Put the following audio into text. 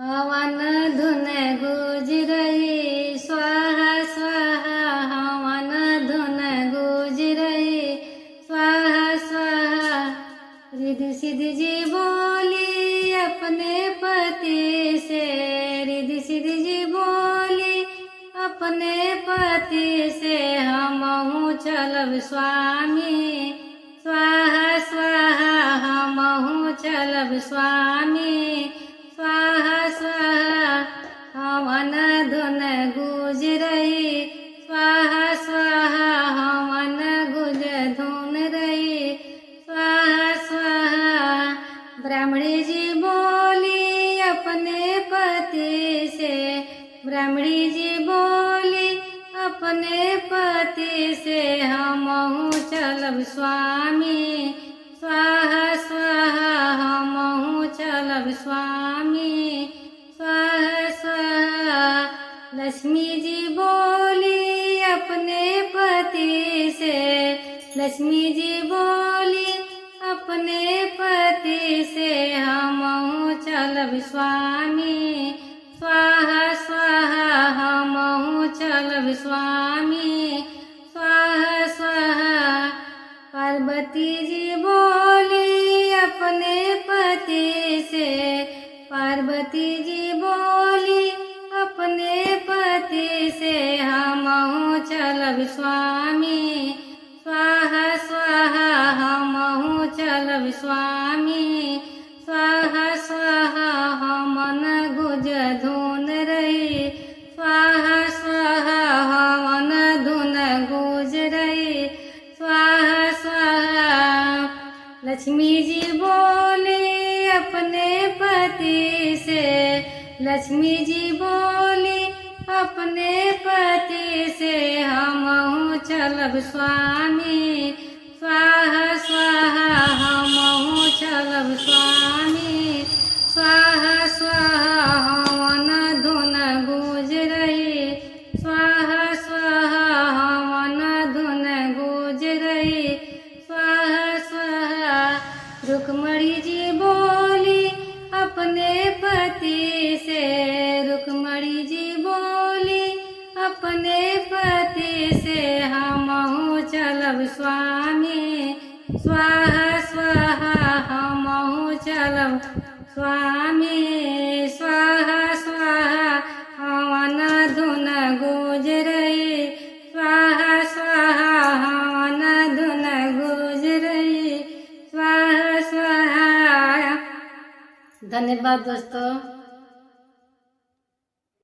हवन धुन गुजरई स्वाहा स्वाहा, हवन धुन गुजरई स्वाहा स्वाहा। रिद्धि सिद्धि जी बोली अपने पति से, रिद्धि सिद्धि जी बोली अपने पति से, हमहु चलब स्वामी स्वाहा स्वाहा, हमहु चलब स्वामी स्वाहा स्वाहा। हवन धुन गुजरई स्वाहा स्वाहा, हवन गुज धुन रई स्वाहा स्वाहा। ब्राह्मणी जी बोली अपने पति से, ब्राह्मणी जी बोली अपने पति से, हमहु चलब स्वामी स्वाहा स्वाहा, हमहु चलब स्वामी स्वाहा स्वाहा। लक्ष्मी जी बोली अपने पति से, लक्ष्मी जी बोली अपने पति से, हमहु चलब स्वामी स्वाहा स्वाहा, हमहु चलब स्वामी स्वाहा स्वाहा। पार्वती जी बोली अपने पति से, पार्वती जी बोली अपने पति से, हमहु चलब स्वामी स्वाहा स्वाहा, हमहु चलब स्वामी स्वाहा स्वाहा। हमन गुज धुन रई स्वाहा स्वाहा, हवन धुन गुज रई स्वाहा स्वाहा। लक्ष्मी जी बोली अपने पति से, लक्ष्मी जी बोली अपने पति से, हमहु चलब स्वामी स्वाहा स्वाहा, हमहु चलब स्वामी स्वाहा स्वाहा। हवन धुन गुज रई स्वाहा स्वाहा, हवन धुन गुज रई स्वाहा स्वाहा। रुक्मणी जी बोली अपने पति से, रुक्मणी जी बोली अपने पति से, हमहु चलब स्वामी स्वाहा स्वाहा, हमहु चलब स्वामी स्वाहा स्वाहा। हवन धुन गुज रई स्वाहा स्वाहा, हवन धुन गुज रई स्वाहा स्वाहा। धन्यवाद दोस्तों।